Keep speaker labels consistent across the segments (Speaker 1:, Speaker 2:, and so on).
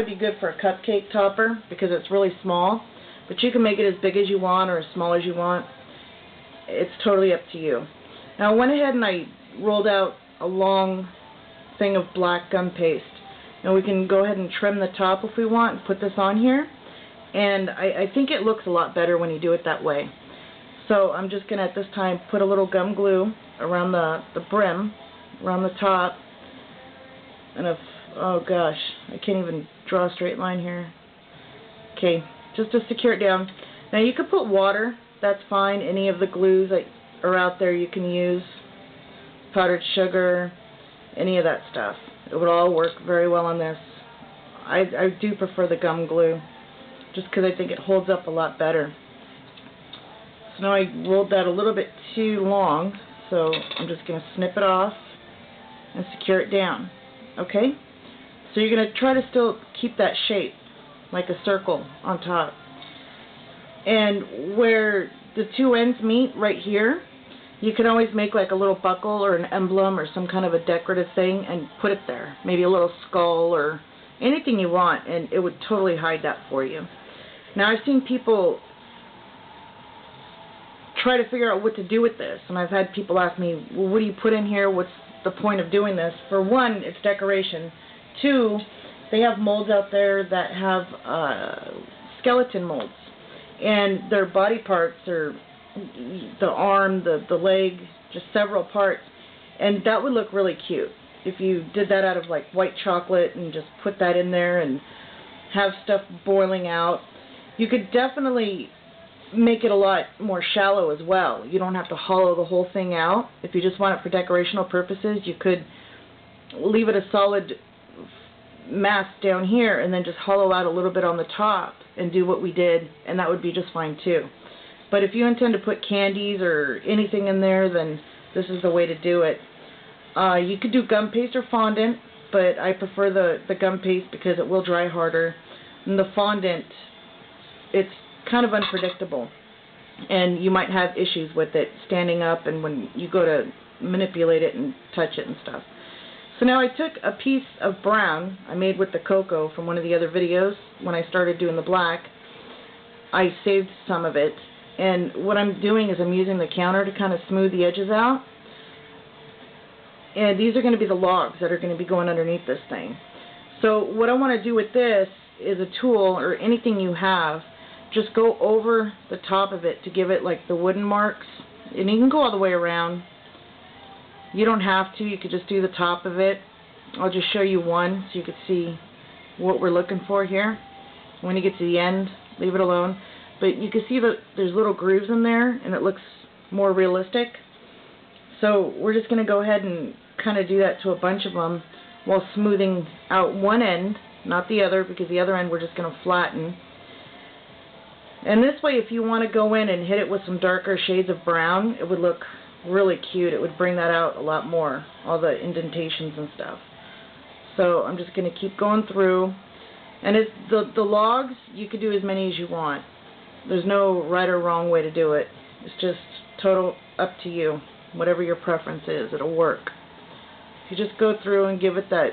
Speaker 1: would be good for a cupcake topper because it's really small, but you can make it as big as you want or as small as you want. It's totally up to you. Now I went ahead and I rolled out a long thing of black gum paste. Now we can go ahead and trim the top if we want and put this on here, and I think it looks a lot better when you do it that way. So I'm just going to at this time put a little gum glue around the brim, around the top, and oh gosh, I can't even draw a straight line here. Okay, just to secure it down. Now you could put water, that's fine. Any of the glues that are out there you can use, powdered sugar, any of that stuff. It would all work very well on this. I do prefer the gum glue just because I think it holds up a lot better. So now I rolled that a little bit too long, so I'm just going to snip it off and secure it down. Okay? So you're going to try to still keep that shape like a circle on top. And where the two ends meet right here, you can always make like a little buckle or an emblem or some kind of a decorative thing and put it there. Maybe a little skull or anything you want, and it would totally hide that for you. Now I've seen people try to figure out what to do with this, and I've had people ask me, well, what do you put in here? What's the point of doing this? For one, it's decoration. Two, they have molds out there that have skeleton molds, and their body parts are the arm, the leg, just several parts, and that would look really cute if you did that out of like white chocolate and just put that in there and have stuff boiling out. You could definitely make it a lot more shallow as well. You don't have to hollow the whole thing out. If you just want it for decorational purposes, you could leave it a solid mass down here and then just hollow out a little bit on the top and do what we did, and that would be just fine too. But if you intend to put candies or anything in there, then this is the way to do it. You could do gum paste or fondant, but I prefer the gum paste because it will dry harder. And the fondant, it's kind of unpredictable, and you might have issues with it standing up and when you go to manipulate it and touch it and stuff. So now I took a piece of brown I made with the cocoa from one of the other videos when I started doing the black. I saved some of it, and what I'm doing is I'm using the counter to kind of smooth the edges out. And these are going to be the logs that are going to be going underneath this thing. So what I want to do with this is a tool or anything you have, just go over the top of it to give it like the wooden marks. And you can go all the way around. You don't have to. You could just do the top of it. I'll just show you one so you can see what we're looking for here. When you get to the end, leave it alone. But you can see that there's little grooves in there, and it looks more realistic. So we're just going to go ahead and kind of do that to a bunch of them while smoothing out one end, not the other, because the other end we're just going to flatten. And this way, if you want to go in and hit it with some darker shades of brown, it would look really cute. It would bring that out a lot more, all the indentations and stuff. So I'm just going to keep going through. And it's the logs, you could do as many as you want. There's no right or wrong way to do it. It's just total up to you. Whatever your preference is, it'll work. You just go through and give it that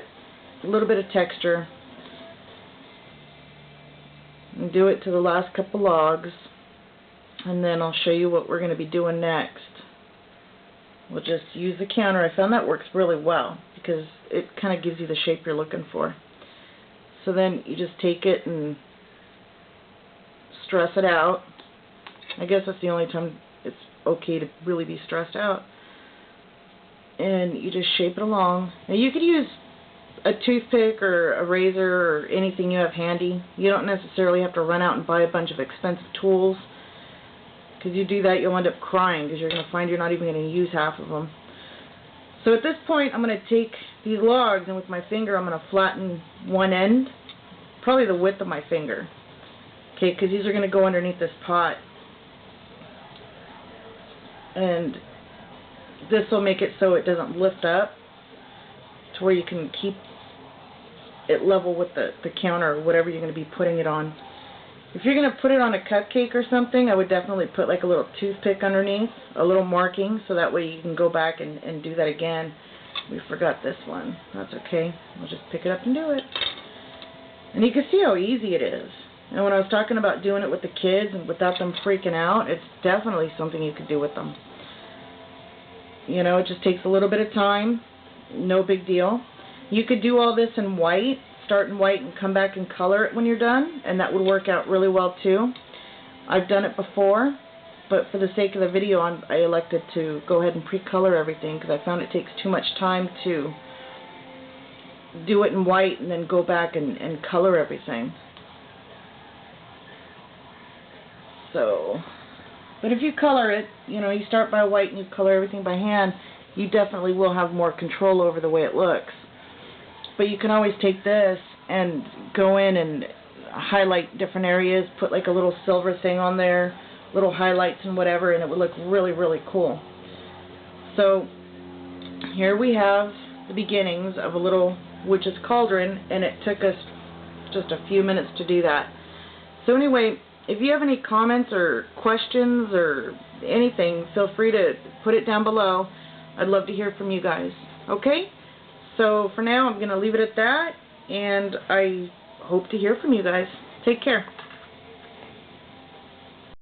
Speaker 1: little bit of texture. And do it to the last couple logs. And then I'll show you what we're going to be doing next. We'll just use the counter. I found that works really well because it kind of gives you the shape you're looking for. So then you just take it and stress it out. I guess that's the only time it's okay to really be stressed out. And you just shape it along. Now you could use a toothpick or a razor or anything you have handy. You don't necessarily have to run out and buy a bunch of expensive tools, because you do that you'll end up crying because you're going to find you're not even going to use half of them. So at this point I'm going to take these logs and with my finger I'm going to flatten one end, probably the width of my finger. Okay, because these are going to go underneath this pot. And this will make it so it doesn't lift up to where you can keep it level with the counter or whatever you're going to be putting it on. If you're going to put it on a cupcake or something, I would definitely put like a little toothpick underneath, a little marking, so that way you can go back and do that again. We forgot this one. That's okay. We'll just pick it up and do it. And you can see how easy it is. And when I was talking about doing it with the kids and without them freaking out, it's definitely something you could do with them. You know, it just takes a little bit of time. No big deal. You could do all this in white, start in white and come back and color it when you're done, and that would work out really well too. I've done it before, but for the sake of the video, I elected to go ahead and pre-color everything because I found it takes too much time to do it in white and then go back and color everything. So, but if you color it, you know, you start by white and you color everything by hand, you definitely will have more control over the way it looks. But you can always take this and go in and highlight different areas, put like a little silver thing on there, little highlights and whatever, and it would look really, really cool. So here we have the beginnings of a little witch's cauldron, and it took us just a few minutes to do that. So anyway, if you have any comments or questions or anything, feel free to put it down below. I'd love to hear from you guys. Okay? So for now, I'm going to leave it at that, and I hope to hear from you guys. Take care.